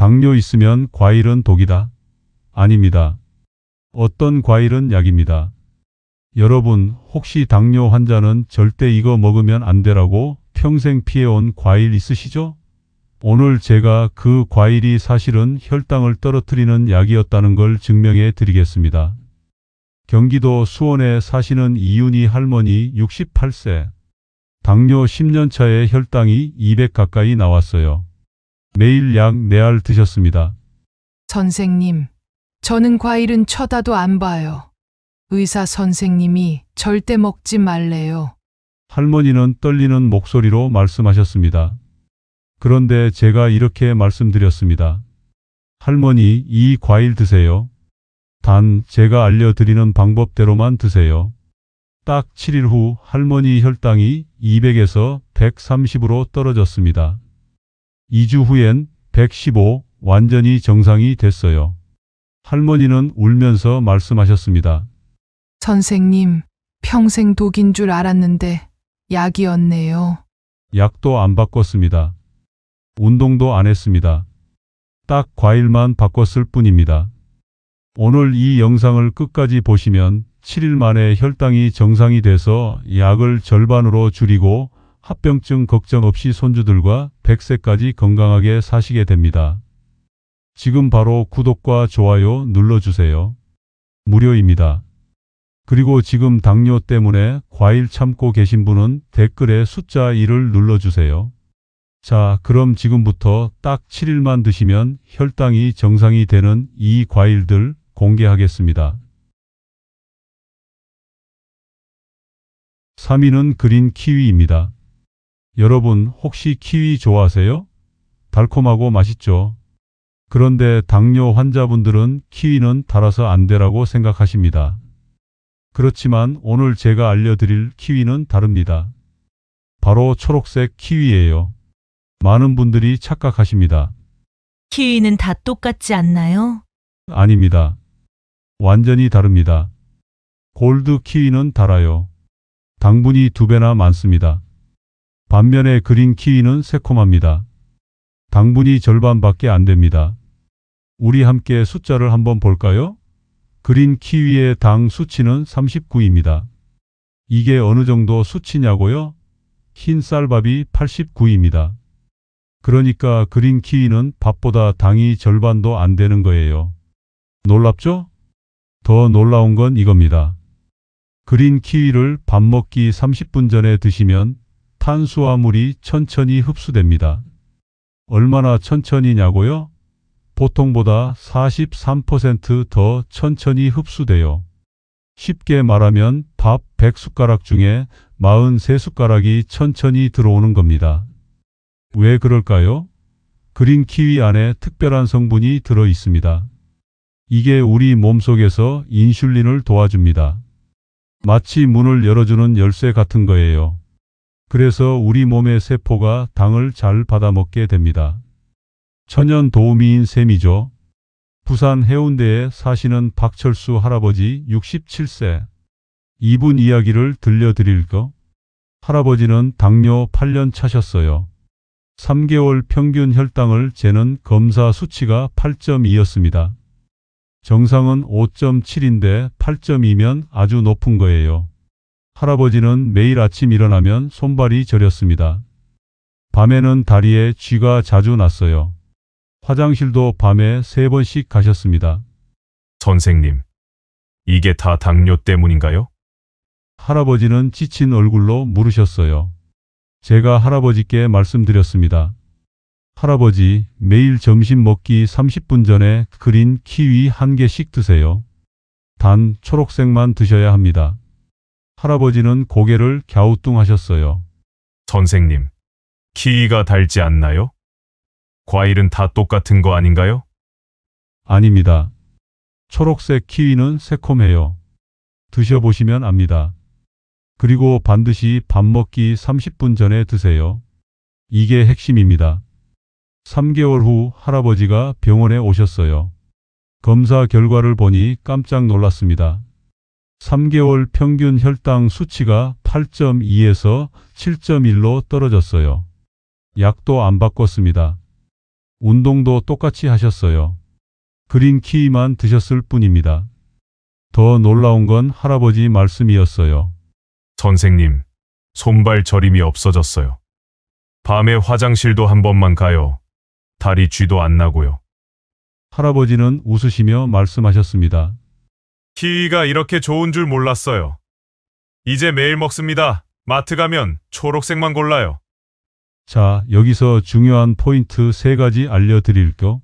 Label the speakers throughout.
Speaker 1: 당뇨 있으면 과일은 독이다. 아닙니다. 어떤 과일은 약입니다. 여러분, 혹시 당뇨 환자는 절대 이거 먹으면 안 되라고 평생 피해온 과일 있으시죠? 오늘 제가 그 과일이 사실은 혈당을 떨어뜨리는 약이었다는 걸 증명해 드리겠습니다. 경기도 수원에 사시는 이윤희 할머니 68세. 당뇨 10년 차에 혈당이 200 가까이 나왔어요. 매일 약 4알 드셨습니다.
Speaker 2: 선생님, 저는 과일은 쳐다도 안 봐요. 의사 선생님이 절대 먹지 말래요.
Speaker 1: 할머니는 떨리는 목소리로 말씀하셨습니다. 그런데 제가 이렇게 말씀드렸습니다. 할머니, 이 과일 드세요. 단 제가 알려드리는 방법대로만 드세요. 딱 7일 후 할머니 혈당이 200에서 130으로 떨어졌습니다. 2주 후엔 115, 완전히 정상이 됐어요. 할머니는 울면서 말씀하셨습니다.
Speaker 2: 선생님, 평생 독인 줄 알았는데 약이었네요.
Speaker 1: 약도 안 바꿨습니다. 운동도 안 했습니다. 딱 과일만 바꿨을 뿐입니다. 오늘 이 영상을 끝까지 보시면 7일 만에 혈당이 정상이 돼서 약을 절반으로 줄이고 합병증 걱정 없이 손주들과 100세까지 건강하게 사시게 됩니다. 지금 바로 구독과 좋아요 눌러주세요. 무료입니다. 그리고 지금 당뇨 때문에 과일 참고 계신 분은 댓글에 숫자 1을 눌러주세요. 자, 그럼 지금부터 딱 7일만 드시면 혈당이 정상이 되는 이 과일들 공개하겠습니다. 3위는 그린 키위입니다. 여러분, 혹시 키위 좋아하세요? 달콤하고 맛있죠? 그런데 당뇨 환자분들은 키위는 달아서 안 되라고 생각하십니다. 그렇지만 오늘 제가 알려드릴 키위는 다릅니다. 바로 초록색 키위예요. 많은 분들이 착각하십니다.
Speaker 3: 키위는 다 똑같지 않나요?
Speaker 1: 아닙니다. 완전히 다릅니다. 골드 키위는 달아요. 당분이 2배나 많습니다. 반면에 그린 키위는 새콤합니다. 당분이 절반밖에 안 됩니다. 우리 함께 숫자를 한번 볼까요? 그린 키위의 당 수치는 39입니다. 이게 어느 정도 수치냐고요? 흰 쌀밥이 89입니다. 그러니까 그린 키위는 밥보다 당이 절반도 안 되는 거예요. 놀랍죠? 더 놀라운 건 이겁니다. 그린 키위를 밥 먹기 30분 전에 드시면 탄수화물이 천천히 흡수됩니다. 얼마나 천천히냐고요? 보통보다 43% 더 천천히 흡수돼요. 쉽게 말하면 밥 100숟가락 중에 43숟가락이 천천히 들어오는 겁니다. 왜 그럴까요? 그린 키위 안에 특별한 성분이 들어 있습니다. 이게 우리 몸속에서 인슐린을 도와줍니다. 마치 문을 열어주는 열쇠 같은 거예요. 그래서 우리 몸의 세포가 당을 잘 받아먹게 됩니다. 천연 도우미인 셈이죠. 부산 해운대에 사시는 박철수 할아버지 67세. 이분 이야기를 들려드릴까? 할아버지는 당뇨 8년 차셨어요. 3개월 평균 혈당을 재는 검사 수치가 8.2였습니다. 정상은 5.7인데 8.2면 아주 높은 거예요. 할아버지는 매일 아침 일어나면 손발이 저렸습니다. 밤에는 다리에 쥐가 자주 났어요. 화장실도 밤에 3번씩 가셨습니다.
Speaker 4: 선생님, 이게 다 당뇨 때문인가요?
Speaker 1: 할아버지는 지친 얼굴로 물으셨어요. 제가 할아버지께 말씀드렸습니다. 할아버지, 매일 점심 먹기 30분 전에 그린 키위 1개씩 드세요. 단 초록색만 드셔야 합니다. 할아버지는 고개를 갸우뚱하셨어요.
Speaker 4: 선생님, 키위가 달지 않나요? 과일은 다 똑같은 거 아닌가요?
Speaker 1: 아닙니다. 초록색 키위는 새콤해요. 드셔보시면 압니다. 그리고 반드시 밥 먹기 30분 전에 드세요. 이게 핵심입니다. 3개월 후 할아버지가 병원에 오셨어요. 검사 결과를 보니 깜짝 놀랐습니다. 3개월 평균 혈당 수치가 8.2에서 7.1로 떨어졌어요. 약도 안 바꿨습니다. 운동도 똑같이 하셨어요. 그린 키위만 드셨을 뿐입니다. 더 놀라운 건 할아버지 말씀이었어요.
Speaker 4: 선생님, 손발 저림이 없어졌어요. 밤에 화장실도 한 번만 가요. 다리 쥐도 안 나고요.
Speaker 1: 할아버지는 웃으시며 말씀하셨습니다.
Speaker 4: 키위가 이렇게 좋은 줄 몰랐어요. 이제 매일 먹습니다. 마트 가면 초록색만 골라요.
Speaker 1: 자, 여기서 중요한 포인트 3가지 알려드릴게요.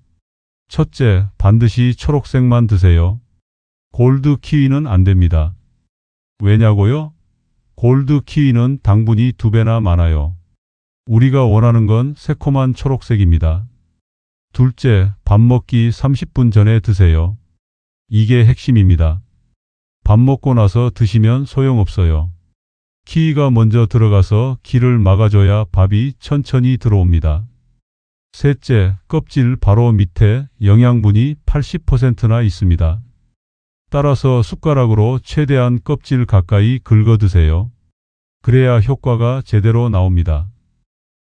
Speaker 1: 첫째, 반드시 초록색만 드세요. 골드 키위는 안 됩니다. 왜냐고요? 골드 키위는 당분이 2배나 많아요. 우리가 원하는 건 새콤한 초록색입니다. 둘째, 밥 먹기 30분 전에 드세요. 이게 핵심입니다. 밥 먹고 나서 드시면 소용없어요. 키위가 먼저 들어가서 길을 막아줘야 밥이 천천히 들어옵니다. 셋째, 껍질 바로 밑에 영양분이 80%나 있습니다. 따라서 숟가락으로 최대한 껍질 가까이 긁어 드세요. 그래야 효과가 제대로 나옵니다.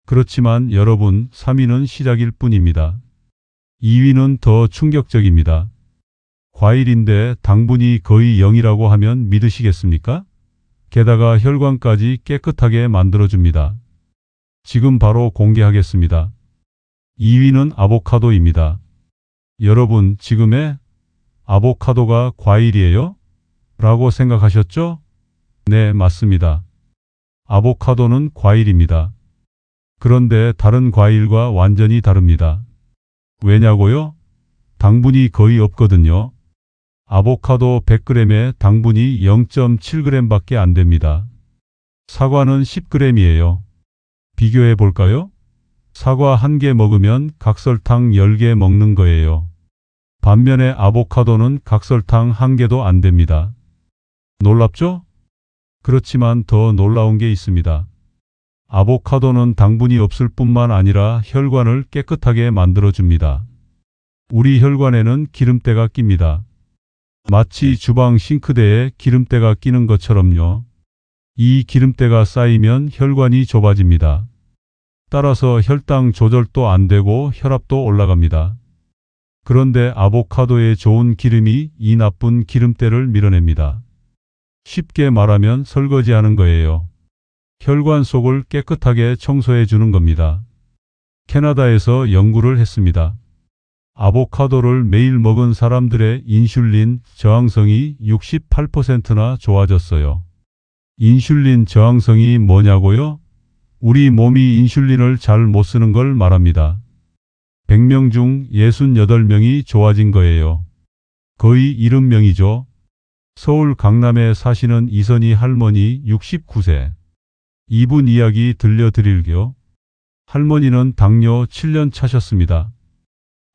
Speaker 1: 그렇지만 여러분, 3위는 시작일 뿐입니다. 2위는 더 충격적입니다. 과일인데 당분이 거의 0이라고 하면 믿으시겠습니까? 게다가 혈관까지 깨끗하게 만들어줍니다. 지금 바로 공개하겠습니다. 2위는 아보카도입니다. 여러분, 지금의 아보카도가 과일이에요? 라고 생각하셨죠? 네, 맞습니다. 아보카도는 과일입니다. 그런데 다른 과일과 완전히 다릅니다. 왜냐고요? 당분이 거의 없거든요. 아보카도 100g에 당분이 0.7g 밖에 안 됩니다. 사과는 10g이에요. 비교해 볼까요? 사과 1개 먹으면 각설탕 10개 먹는 거예요. 반면에 아보카도는 각설탕 1개도 안 됩니다. 놀랍죠? 그렇지만 더 놀라운 게 있습니다. 아보카도는 당분이 없을 뿐만 아니라 혈관을 깨끗하게 만들어줍니다. 우리 혈관에는 기름때가 낍니다. 마치 주방 싱크대에 기름때가 끼는 것처럼요. 이 기름때가 쌓이면 혈관이 좁아집니다. 따라서 혈당 조절도 안 되고 혈압도 올라갑니다. 그런데 아보카도에 좋은 기름이 이 나쁜 기름때를 밀어냅니다. 쉽게 말하면 설거지하는 거예요. 혈관 속을 깨끗하게 청소해 주는 겁니다. 캐나다에서 연구를 했습니다. 아보카도를 매일 먹은 사람들의 인슐린 저항성이 68%나 좋아졌어요. 인슐린 저항성이 뭐냐고요? 우리 몸이 인슐린을 잘 못 쓰는 걸 말합니다. 100명 중 68명이 좋아진 거예요. 거의 70명이죠. 서울 강남에 사시는 이선희 할머니 69세. 이분 이야기 들려드릴게요. 할머니는 당뇨 7년 차셨습니다.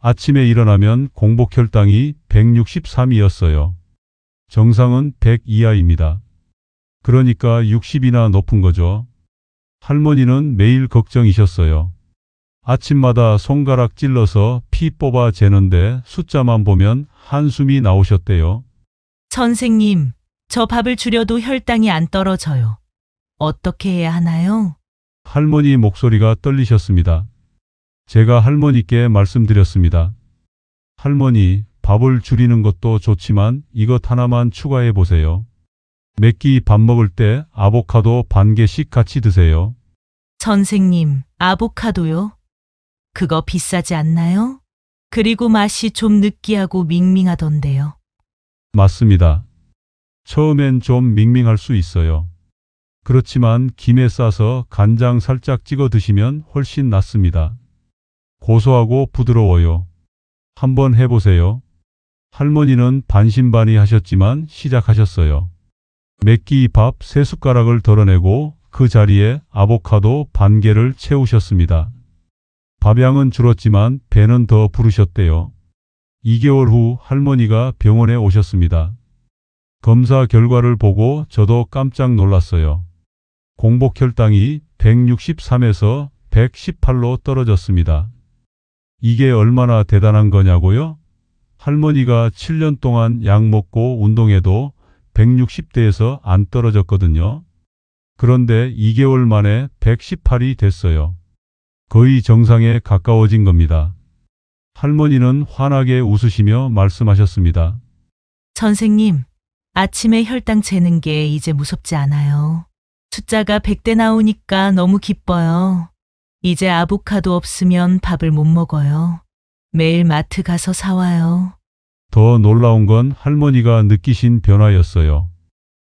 Speaker 1: 아침에 일어나면 공복혈당이 163이었어요. 정상은 100 이하입니다. 그러니까 60이나 높은 거죠. 할머니는 매일 걱정이셨어요. 아침마다 손가락 찔러서 피 뽑아 재는데 숫자만 보면 한숨이 나오셨대요.
Speaker 3: 선생님, 저 밥을 줄여도 혈당이 안 떨어져요. 어떻게 해야 하나요?
Speaker 1: 할머니 목소리가 떨리셨습니다. 제가 할머니께 말씀드렸습니다. 할머니, 밥을 줄이는 것도 좋지만 이것 하나만 추가해 보세요. 몇 끼 밥 먹을 때 아보카도 반 개씩 같이 드세요.
Speaker 3: 선생님, 아보카도요? 그거 비싸지 않나요? 그리고 맛이 좀 느끼하고 밍밍하던데요.
Speaker 1: 맞습니다. 처음엔 좀 밍밍할 수 있어요. 그렇지만 김에 싸서 간장 살짝 찍어 드시면 훨씬 낫습니다. 고소하고 부드러워요. 한번 해보세요. 할머니는 반신반의하셨지만 시작하셨어요. 몇 끼 밥 3숟가락을 덜어내고 그 자리에 아보카도 반 개를 채우셨습니다. 밥양은 줄었지만 배는 더 부르셨대요. 2개월 후 할머니가 병원에 오셨습니다. 검사 결과를 보고 저도 깜짝 놀랐어요. 공복혈당이 163에서 118로 떨어졌습니다. 이게 얼마나 대단한 거냐고요? 할머니가 7년 동안 약 먹고 운동해도 160대에서 안 떨어졌거든요. 그런데 2개월 만에 118이 됐어요. 거의 정상에 가까워진 겁니다. 할머니는 환하게 웃으시며 말씀하셨습니다.
Speaker 3: 선생님, 아침에 혈당 재는 게 이제 무섭지 않아요. 숫자가 100대 나오니까 너무 기뻐요. 이제 아보카도 없으면 밥을 못 먹어요. 매일 마트 가서 사와요.
Speaker 1: 더 놀라운 건 할머니가 느끼신 변화였어요.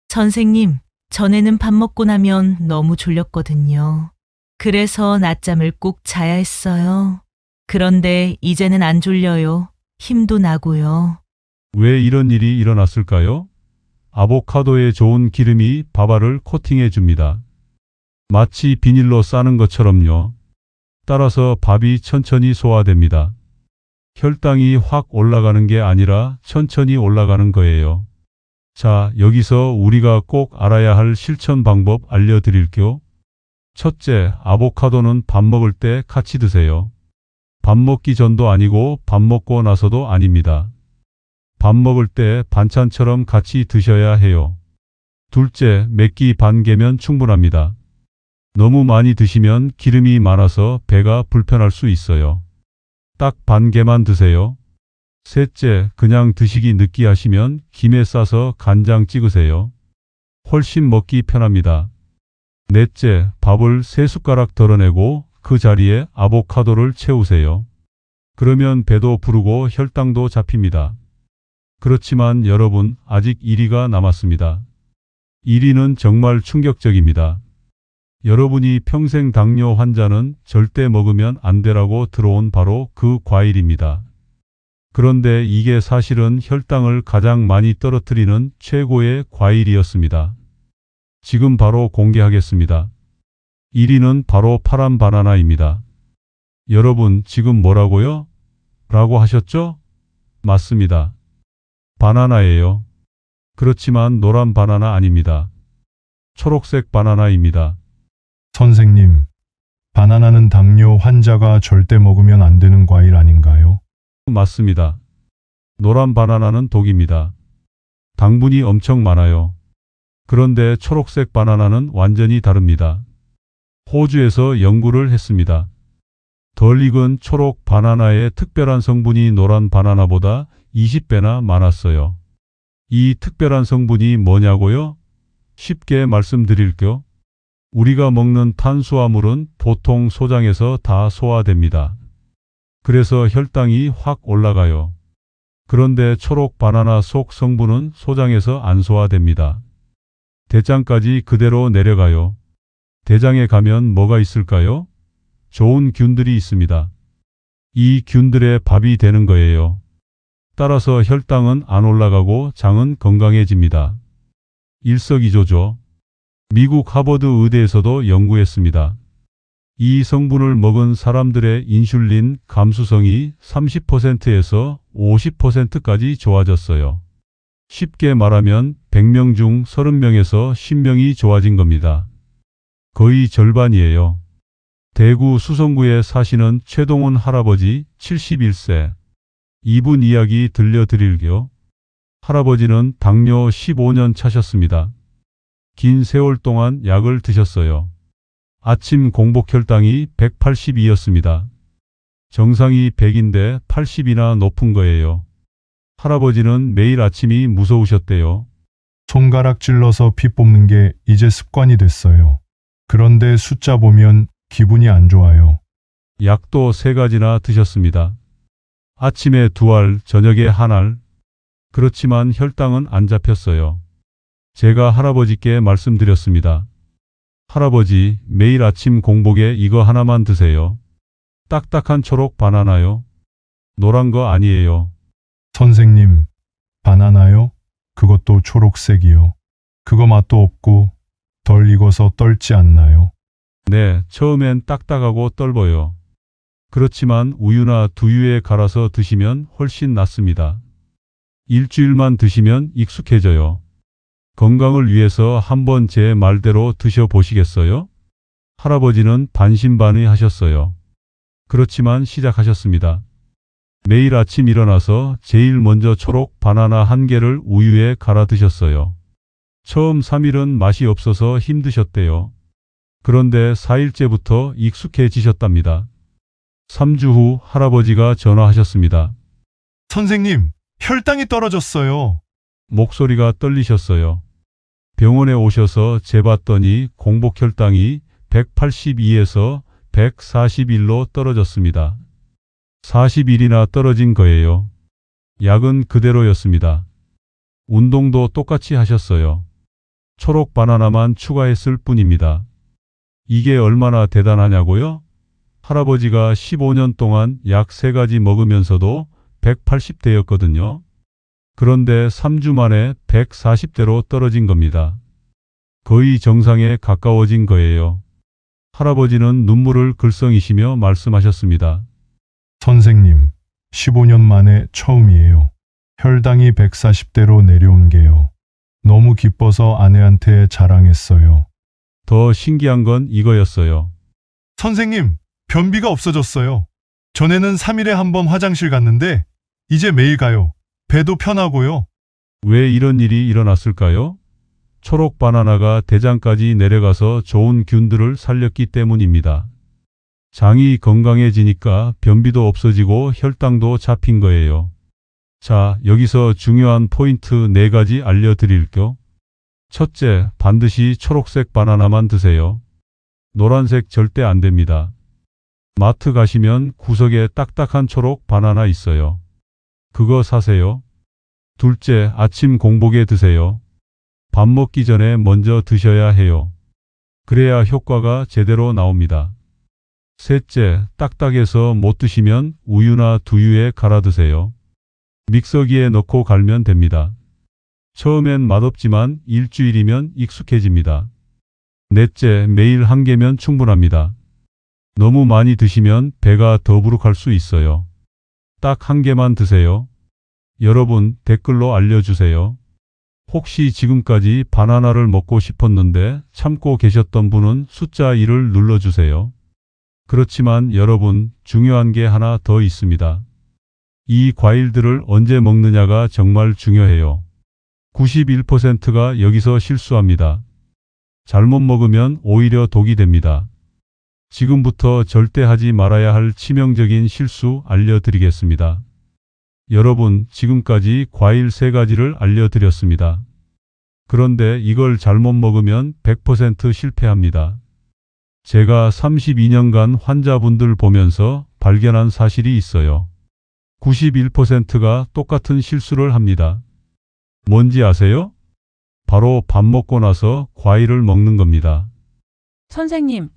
Speaker 3: 선생님, 전에는 밥 먹고 나면 너무 졸렸거든요. 그래서 낮잠을 꼭 자야 했어요. 그런데 이제는 안 졸려요. 힘도 나고요.
Speaker 1: 왜 이런 일이 일어났을까요? 아보카도에 좋은 기름이 밥알을 코팅해 줍니다. 마치 비닐로 싸는 것처럼요. 따라서 밥이 천천히 소화됩니다. 혈당이 확 올라가는 게 아니라 천천히 올라가는 거예요. 자, 여기서 우리가 꼭 알아야 할 실천 방법 알려드릴게요. 첫째, 아보카도는 밥 먹을 때 같이 드세요. 밥 먹기 전도 아니고 밥 먹고 나서도 아닙니다. 밥 먹을 때 반찬처럼 같이 드셔야 해요. 둘째, 몇 끼 반 개면 충분합니다. 너무 많이 드시면 기름이 많아서 배가 불편할 수 있어요. 딱 반 개만 드세요. 셋째, 그냥 드시기 느끼하시면 김에 싸서 간장 찍으세요. 훨씬 먹기 편합니다. 넷째, 밥을 3숟가락 덜어내고 그 자리에 아보카도를 채우세요. 그러면 배도 부르고 혈당도 잡힙니다. 그렇지만 여러분, 아직 1위가 남았습니다. 1위는 정말 충격적입니다. 여러분이 평생 당뇨 환자는 절대 먹으면 안 되라고 들어온 바로 그 과일입니다. 그런데 이게 사실은 혈당을 가장 많이 떨어뜨리는 최고의 과일이었습니다. 지금 바로 공개하겠습니다. 1위는 바로 파란 바나나입니다. 여러분, 지금 뭐라고요? 라고 하셨죠? 맞습니다. 바나나예요. 그렇지만 노란 바나나 아닙니다. 초록색 바나나입니다.
Speaker 5: 선생님, 바나나는 당뇨 환자가 절대 먹으면 안 되는 과일 아닌가요?
Speaker 1: 맞습니다. 노란 바나나는 독입니다. 당분이 엄청 많아요. 그런데 초록색 바나나는 완전히 다릅니다. 호주에서 연구를 했습니다. 덜 익은 초록 바나나의 특별한 성분이 노란 바나나보다 20배나 많았어요. 이 특별한 성분이 뭐냐고요? 쉽게 말씀드릴게요. 우리가 먹는 탄수화물은 보통 소장에서 다 소화됩니다. 그래서 혈당이 확 올라가요. 그런데 초록 바나나 속 성분은 소장에서 안 소화됩니다. 대장까지 그대로 내려가요. 대장에 가면 뭐가 있을까요? 좋은 균들이 있습니다. 이 균들의 밥이 되는 거예요. 따라서 혈당은 안 올라가고 장은 건강해집니다. 일석이조죠. 미국 하버드 의대에서도 연구했습니다. 이 성분을 먹은 사람들의 인슐린 감수성이 30%에서 50%까지 좋아졌어요. 쉽게 말하면 100명 중 30명에서 10명이 좋아진 겁니다. 거의 절반이에요. 대구 수성구에 사시는 최동훈 할아버지 71세. 이분 이야기 들려드릴게요. 할아버지는 당뇨 15년 차셨습니다. 긴 세월 동안 약을 드셨어요. 아침 공복 혈당이 182였습니다. 정상이 100인데 80이나 높은 거예요. 할아버지는 매일 아침이 무서우셨대요.
Speaker 5: 손가락 찔러서 피 뽑는 게 이제 습관이 됐어요. 그런데 숫자 보면 기분이 안 좋아요.
Speaker 1: 약도 3가지나 드셨습니다. 아침에 2알, 저녁에 1알. 그렇지만 혈당은 안 잡혔어요. 제가 할아버지께 말씀드렸습니다. 할아버지, 매일 아침 공복에 이거 하나만 드세요. 딱딱한 초록 바나나요. 노란 거 아니에요.
Speaker 5: 선생님, 바나나요? 그것도 초록색이요. 그거 맛도 없고 덜 익어서 떫지 않나요?
Speaker 1: 네, 처음엔 딱딱하고 떫어요. 그렇지만 우유나 두유에 갈아서 드시면 훨씬 낫습니다. 일주일만 드시면 익숙해져요. 건강을 위해서 한번 제 말대로 드셔보시겠어요? 할아버지는 반신반의하셨어요. 그렇지만 시작하셨습니다. 매일 아침 일어나서 제일 먼저 초록 바나나 1개를 우유에 갈아 드셨어요. 처음 3일은 맛이 없어서 힘드셨대요. 그런데 4일째부터 익숙해지셨답니다. 3주 후 할아버지가 전화하셨습니다.
Speaker 5: 선생님, 혈당이 떨어졌어요.
Speaker 1: 목소리가 떨리셨어요. 병원에 오셔서 재봤더니 공복 혈당이 182에서 141로 떨어졌습니다. 40일이나 떨어진 거예요. 약은 그대로였습니다. 운동도 똑같이 하셨어요. 초록 바나나만 추가했을 뿐입니다. 이게 얼마나 대단하냐고요? 할아버지가 15년 동안 약 3가지 먹으면서도 180대였거든요. 그런데 3주 만에 140대로 떨어진 겁니다. 거의 정상에 가까워진 거예요. 할아버지는 눈물을 글썽이시며 말씀하셨습니다.
Speaker 5: 선생님, 15년 만에 처음이에요. 혈당이 140대로 내려온 게요. 너무 기뻐서 아내한테 자랑했어요.
Speaker 1: 더 신기한 건 이거였어요.
Speaker 5: 선생님, 변비가 없어졌어요. 전에는 3일에 한 번 화장실 갔는데 이제 매일 가요. 배도 편하고요.
Speaker 1: 왜 이런 일이 일어났을까요? 초록 바나나가 대장까지 내려가서 좋은 균들을 살렸기 때문입니다. 장이 건강해지니까 변비도 없어지고 혈당도 잡힌 거예요. 자, 여기서 중요한 포인트 4가지 알려드릴게요. 첫째, 반드시 초록색 바나나만 드세요. 노란색 절대 안 됩니다. 마트 가시면 구석에 딱딱한 초록 바나나 있어요. 그거 사세요. 둘째, 아침 공복에 드세요. 밥 먹기 전에 먼저 드셔야 해요. 그래야 효과가 제대로 나옵니다. 셋째, 딱딱해서 못 드시면 우유나 두유에 갈아 드세요. 믹서기에 넣고 갈면 됩니다. 처음엔 맛없지만 일주일이면 익숙해집니다. 넷째, 매일 1개면 충분합니다. 너무 많이 드시면 배가 더부룩할 수 있어요. 딱 1개만 드세요. 여러분, 댓글로 알려주세요. 혹시 지금까지 바나나를 먹고 싶었는데 참고 계셨던 분은 숫자 1을 눌러주세요. 그렇지만 여러분, 중요한 게 하나 더 있습니다. 이 과일들을 언제 먹느냐가 정말 중요해요. 91%가 여기서 실수합니다. 잘못 먹으면 오히려 독이 됩니다. 지금부터 절대 하지 말아야 할 치명적인 실수 알려드리겠습니다. 여러분, 지금까지 과일 3가지를 알려드렸습니다. 그런데 이걸 잘못 먹으면 100% 실패합니다. 제가 32년간 환자분들 보면서 발견한 사실이 있어요. 91%가 똑같은 실수를 합니다. 뭔지 아세요? 바로 밥 먹고 나서 과일을 먹는 겁니다.
Speaker 6: 선생님,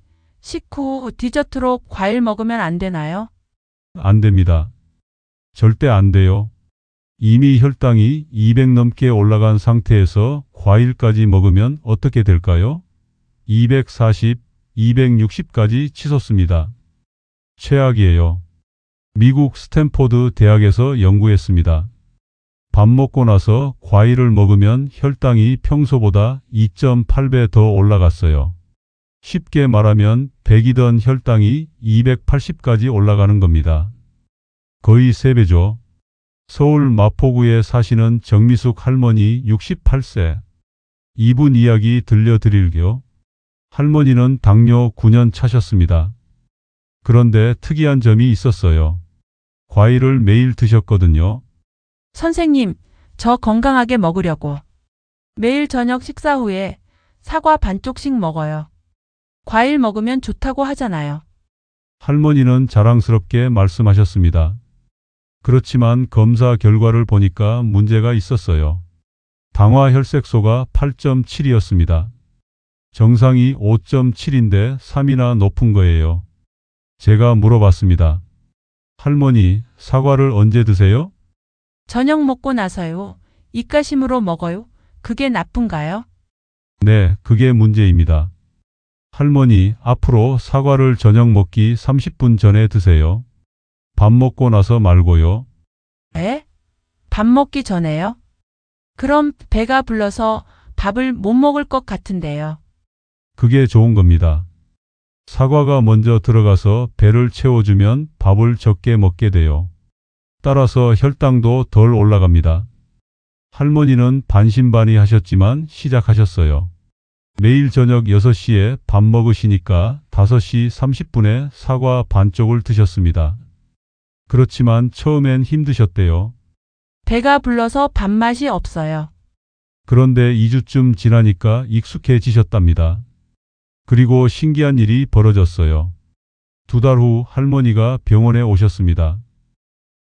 Speaker 6: 식후 디저트로 과일 먹으면 안 되나요?
Speaker 1: 안 됩니다. 절대 안 돼요. 이미 혈당이 200 넘게 올라간 상태에서 과일까지 먹으면 어떻게 될까요? 240, 260까지 치솟습니다. 최악이에요. 미국 스탠포드 대학에서 연구했습니다. 밥 먹고 나서 과일을 먹으면 혈당이 평소보다 2.8배 더 올라갔어요. 쉽게 말하면 100이던 혈당이 280까지 올라가는 겁니다. 거의 3배죠. 서울 마포구에 사시는 정미숙 할머니 68세. 이분 이야기 들려드릴게요. 할머니는 당뇨 9년 차셨습니다. 그런데 특이한 점이 있었어요. 과일을 매일 드셨거든요.
Speaker 6: 선생님, 저 건강하게 먹으려고 매일 저녁 식사 후에 사과 반쪽씩 먹어요. 과일 먹으면 좋다고 하잖아요.
Speaker 1: 할머니는 자랑스럽게 말씀하셨습니다. 그렇지만 검사 결과를 보니까 문제가 있었어요. 당화 혈색소가 8.7이었습니다. 정상이 5.7인데 3이나 높은 거예요. 제가 물어봤습니다. 할머니, 사과를 언제 드세요?
Speaker 6: 저녁 먹고 나서요. 입가심으로 먹어요. 그게 나쁜가요?
Speaker 1: 네, 그게 문제입니다. 할머니, 앞으로 사과를 저녁 먹기 30분 전에 드세요. 밥 먹고 나서 말고요.
Speaker 6: 에? 밥 먹기 전에요? 그럼 배가 불러서 밥을 못 먹을 것 같은데요.
Speaker 1: 그게 좋은 겁니다. 사과가 먼저 들어가서 배를 채워주면 밥을 적게 먹게 돼요. 따라서 혈당도 덜 올라갑니다. 할머니는 반신반의 하셨지만 시작하셨어요. 매일 저녁 6시에 밥 먹으시니까 5시 30분에 사과 반쪽을 드셨습니다. 그렇지만 처음엔 힘드셨대요.
Speaker 6: 배가 불러서 밥맛이 없어요.
Speaker 1: 그런데 2주쯤 지나니까 익숙해지셨답니다. 그리고 신기한 일이 벌어졌어요. 2달 후 할머니가 병원에 오셨습니다.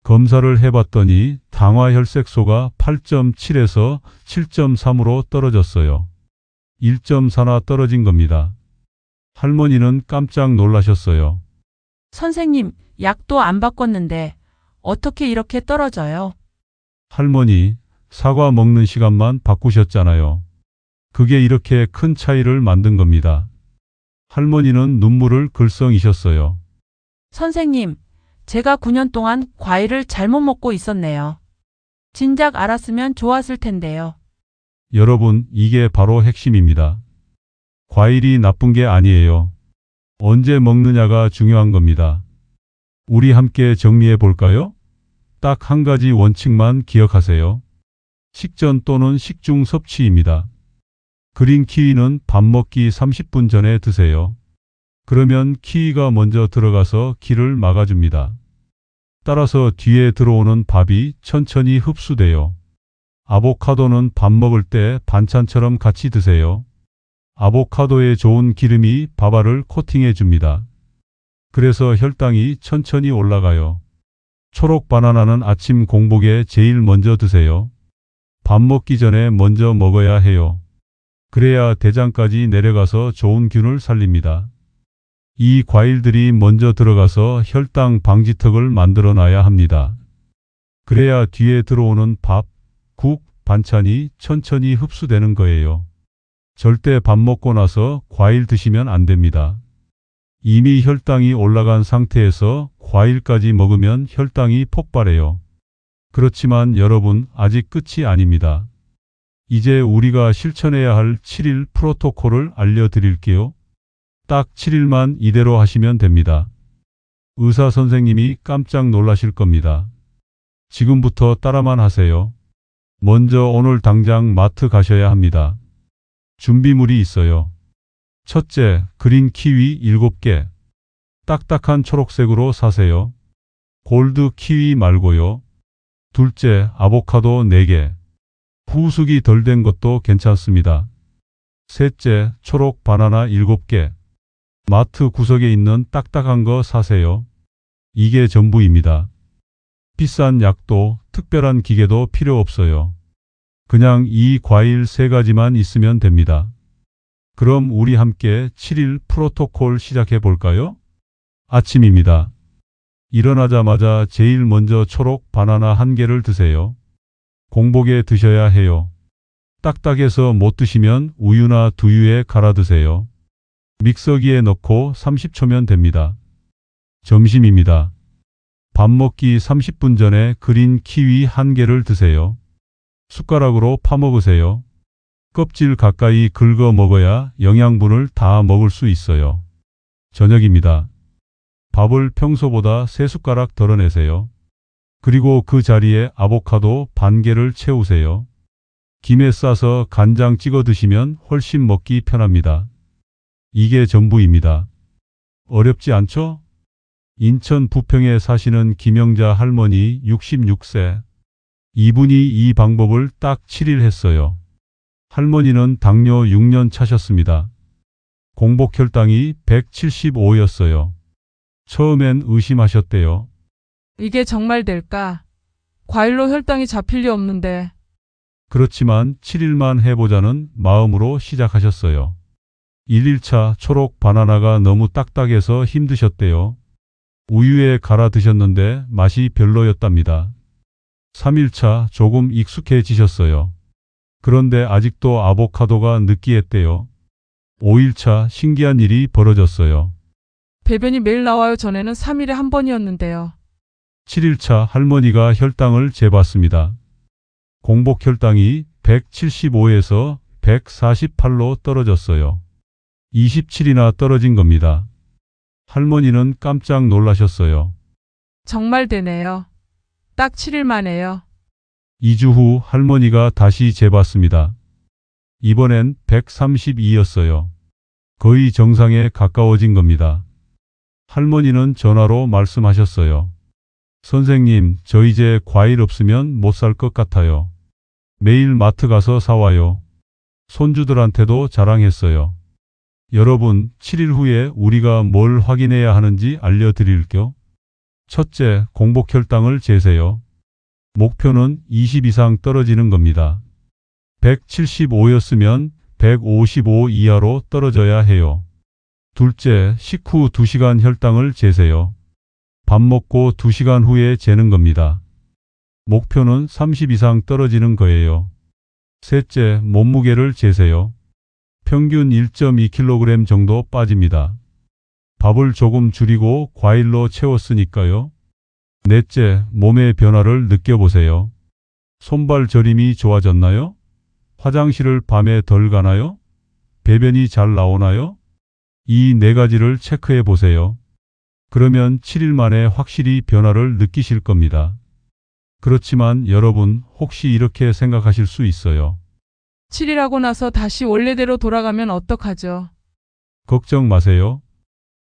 Speaker 1: 검사를 해봤더니 당화혈색소가 8.7에서 7.3으로 떨어졌어요. 1.4나 떨어진 겁니다. 할머니는 깜짝 놀라셨어요.
Speaker 6: 선생님, 약도 안 바꿨는데 어떻게 이렇게 떨어져요?
Speaker 1: 할머니, 사과 먹는 시간만 바꾸셨잖아요. 그게 이렇게 큰 차이를 만든 겁니다. 할머니는 눈물을 글썽이셨어요.
Speaker 6: 선생님, 제가 9년 동안 과일을 잘못 먹고 있었네요. 진작 알았으면 좋았을 텐데요.
Speaker 1: 여러분, 이게 바로 핵심입니다. 과일이 나쁜 게 아니에요. 언제 먹느냐가 중요한 겁니다. 우리 함께 정리해 볼까요? 딱 한 가지 원칙만 기억하세요. 식전 또는 식중 섭취입니다. 그린 키위는 밥 먹기 30분 전에 드세요. 그러면 키위가 먼저 들어가서 기를 막아줍니다. 따라서 뒤에 들어오는 밥이 천천히 흡수돼요. 아보카도는 밥 먹을 때 반찬처럼 같이 드세요. 아보카도에 좋은 기름이 밥알을 코팅해 줍니다. 그래서 혈당이 천천히 올라가요. 초록 바나나는 아침 공복에 제일 먼저 드세요. 밥 먹기 전에 먼저 먹어야 해요. 그래야 대장까지 내려가서 좋은 균을 살립니다. 이 과일들이 먼저 들어가서 혈당 방지턱을 만들어 놔야 합니다. 그래야 뒤에 들어오는 밥, 국, 반찬이 천천히 흡수되는 거예요. 절대 밥 먹고 나서 과일 드시면 안 됩니다. 이미 혈당이 올라간 상태에서 과일까지 먹으면 혈당이 폭발해요. 그렇지만 여러분, 아직 끝이 아닙니다. 이제 우리가 실천해야 할 7일 프로토콜을 알려드릴게요. 딱 7일만 이대로 하시면 됩니다. 의사 선생님이 깜짝 놀라실 겁니다. 지금부터 따라만 하세요. 먼저 오늘 당장 마트 가셔야 합니다. 준비물이 있어요. 첫째, 그린 키위 7개. 딱딱한 초록색으로 사세요. 골드 키위 말고요. 둘째, 아보카도 4개. 후숙이 덜 된 것도 괜찮습니다. 셋째, 초록 바나나 7개. 마트 구석에 있는 딱딱한 거 사세요. 이게 전부입니다. 비싼 약도 특별한 기계도 필요 없어요. 그냥 이 과일 3가지만 있으면 됩니다. 그럼 우리 함께 7일 프로토콜 시작해 볼까요? 아침입니다. 일어나자마자 제일 먼저 초록 바나나 1개를 드세요. 공복에 드셔야 해요. 딱딱해서 못 드시면 우유나 두유에 갈아 드세요. 믹서기에 넣고 30초면 됩니다. 점심입니다. 밥 먹기 30분 전에 그린 키위 1개를 드세요. 숟가락으로 파먹으세요. 껍질 가까이 긁어 먹어야 영양분을 다 먹을 수 있어요. 저녁입니다. 밥을 평소보다 3숟가락 덜어내세요. 그리고 그 자리에 아보카도 반 개를 채우세요. 김에 싸서 간장 찍어 드시면 훨씬 먹기 편합니다. 이게 전부입니다. 어렵지 않죠? 인천 부평에 사시는 김영자 할머니 66세. 이분이 이 방법을 딱 7일 했어요. 할머니는 당뇨 6년 차셨습니다. 공복 혈당이 175였어요. 처음엔 의심하셨대요.
Speaker 6: 이게 정말 될까? 과일로 혈당이 잡힐 리 없는데.
Speaker 1: 그렇지만 7일만 해보자는 마음으로 시작하셨어요. 1일차 초록 바나나가 너무 딱딱해서 힘드셨대요. 우유에 갈아 드셨는데 맛이 별로였답니다. 3일차 조금 익숙해지셨어요. 그런데 아직도 아보카도가 느끼했대요. 5일차 신기한 일이 벌어졌어요.
Speaker 6: 배변이 매일 나와요. 전에는 3일에 한 번이었는데요.
Speaker 1: 7일차 할머니가 혈당을 재봤습니다. 공복 혈당이 175에서 148로 떨어졌어요. 27이나 떨어진 겁니다. 할머니는 깜짝 놀라셨어요.
Speaker 6: 정말 되네요. 딱 7일 만에요.
Speaker 1: 2주 후 할머니가 다시 재봤습니다. 이번엔 132였어요. 거의 정상에 가까워진 겁니다. 할머니는 전화로 말씀하셨어요. 선생님, 저 이제 과일 없으면 못 살 것 같아요. 매일 마트 가서 사와요. 손주들한테도 자랑했어요. 여러분, 7일 후에 우리가 뭘 확인해야 하는지 알려드릴게요. 첫째, 공복 혈당을 재세요. 목표는 20 이상 떨어지는 겁니다. 175였으면 155 이하로 떨어져야 해요. 둘째, 식후 2시간 혈당을 재세요. 밥 먹고 2시간 후에 재는 겁니다. 목표는 30 이상 떨어지는 거예요. 셋째, 몸무게를 재세요. 평균 1.2kg 정도 빠집니다. 밥을 조금 줄이고 과일로 채웠으니까요. 넷째, 몸의 변화를 느껴보세요. 손발 저림이 좋아졌나요? 화장실을 밤에 덜 가나요? 배변이 잘 나오나요? 이 4가지를 체크해 보세요. 그러면 7일 만에 확실히 변화를 느끼실 겁니다. 그렇지만 여러분, 혹시 이렇게 생각하실 수 있어요.
Speaker 6: 7일하고 나서 다시 원래대로 돌아가면 어떡하죠?
Speaker 1: 걱정 마세요.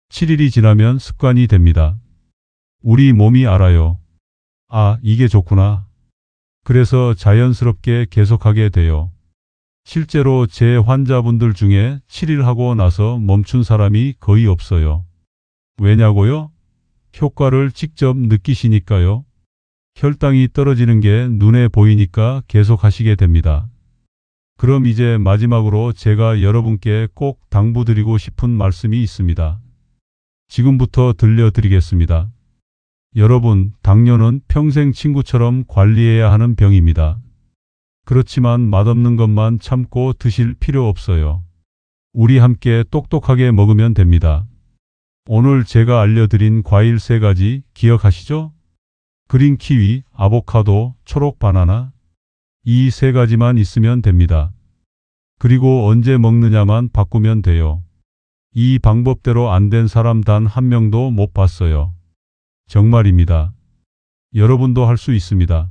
Speaker 1: 7일이 지나면 습관이 됩니다. 우리 몸이 알아요. 아, 이게 좋구나. 그래서 자연스럽게 계속하게 돼요. 실제로 제 환자분들 중에 7일 하고 나서 멈춘 사람이 거의 없어요. 왜냐고요? 효과를 직접 느끼시니까요. 혈당이 떨어지는 게 눈에 보이니까 계속 하시게 됩니다. 그럼 이제 마지막으로 제가 여러분께 꼭 당부드리고 싶은 말씀이 있습니다. 지금부터 들려드리겠습니다. 여러분, 당뇨는 평생 친구처럼 관리해야 하는 병입니다. 그렇지만 맛없는 것만 참고 드실 필요 없어요. 우리 함께 똑똑하게 먹으면 됩니다. 오늘 제가 알려드린 과일 3가지 기억하시죠? 그린 키위, 아보카도, 초록 바나나. 이 3가지만 있으면 됩니다. 그리고 언제 먹느냐만 바꾸면 돼요. 이 방법대로 안 된 사람 단 한 명도 못 봤어요. 정말입니다. 여러분도 할 수 있습니다.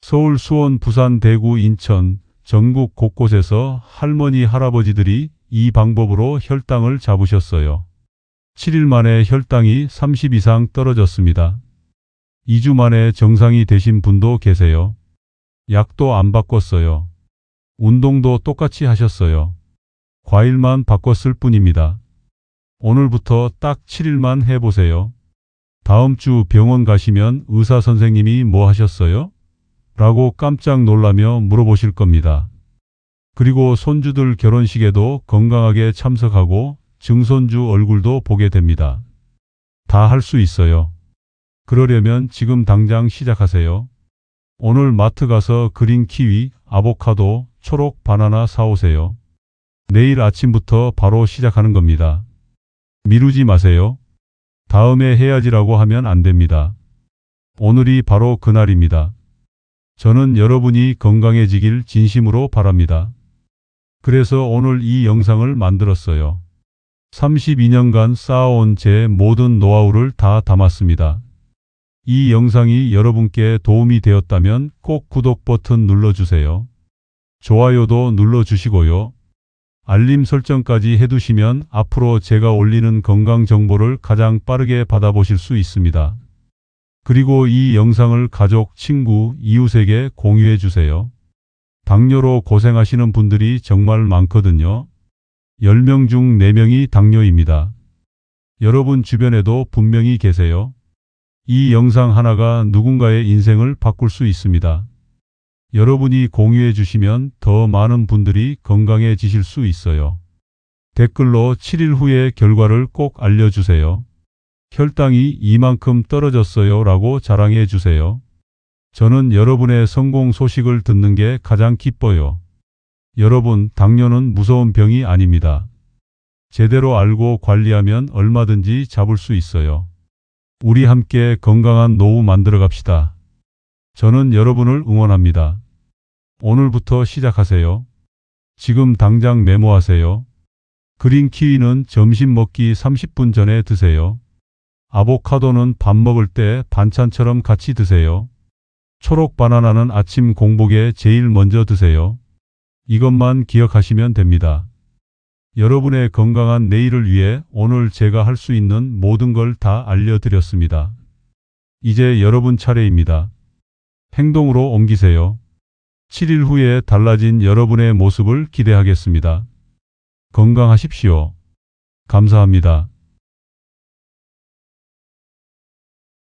Speaker 1: 서울, 수원, 부산, 대구, 인천, 전국 곳곳에서 할머니, 할아버지들이 이 방법으로 혈당을 잡으셨어요. 7일 만에 혈당이 30 이상 떨어졌습니다. 2주 만에 정상이 되신 분도 계세요. 약도 안 바꿨어요. 운동도 똑같이 하셨어요. 과일만 바꿨을 뿐입니다. 오늘부터 딱 7일만 해보세요. 다음 주 병원 가시면 의사 선생님이 뭐 하셨어요? 라고 깜짝 놀라며 물어보실 겁니다. 그리고 손주들 결혼식에도 건강하게 참석하고 증손주 얼굴도 보게 됩니다. 다 할 수 있어요. 그러려면 지금 당장 시작하세요. 오늘 마트 가서 그린 키위, 아보카도, 초록 바나나 사오세요. 내일 아침부터 바로 시작하는 겁니다. 미루지 마세요. 다음에 해야지라고 하면 안 됩니다. 오늘이 바로 그날입니다. 저는 여러분이 건강해지길 진심으로 바랍니다. 그래서 오늘 이 영상을 만들었어요. 32년간 쌓아온 제 모든 노하우를 다 담았습니다. 이 영상이 여러분께 도움이 되었다면 꼭 구독 버튼 눌러주세요. 좋아요도 눌러주시고요. 알림 설정까지 해두시면 앞으로 제가 올리는 건강 정보를 가장 빠르게 받아보실 수 있습니다. 그리고 이 영상을 가족, 친구, 이웃에게 공유해 주세요. 당뇨로 고생하시는 분들이 정말 많거든요. 10명 중 4명이 당뇨입니다. 여러분 주변에도 분명히 계세요. 이 영상 하나가 누군가의 인생을 바꿀 수 있습니다. 여러분이 공유해 주시면 더 많은 분들이 건강해지실 수 있어요. 댓글로 7일 후의 결과를 꼭 알려주세요. 혈당이 이만큼 떨어졌어요 라고 자랑해 주세요. 저는 여러분의 성공 소식을 듣는 게 가장 기뻐요. 여러분, 당뇨는 무서운 병이 아닙니다. 제대로 알고 관리하면 얼마든지 잡을 수 있어요. 우리 함께 건강한 노후 만들어 갑시다. 저는 여러분을 응원합니다. 오늘부터 시작하세요. 지금 당장 메모하세요. 그린 키위는 점심 먹기 30분 전에 드세요. 아보카도는 밥 먹을 때 반찬처럼 같이 드세요. 초록 바나나는 아침 공복에 제일 먼저 드세요. 이것만 기억하시면 됩니다. 여러분의 건강한 내일을 위해 오늘 제가 할 수 있는 모든 걸 다 알려드렸습니다. 이제 여러분 차례입니다. 행동으로 옮기세요. 7일 후에 달라진 여러분의 모습을 기대하겠습니다. 건강하십시오. 감사합니다.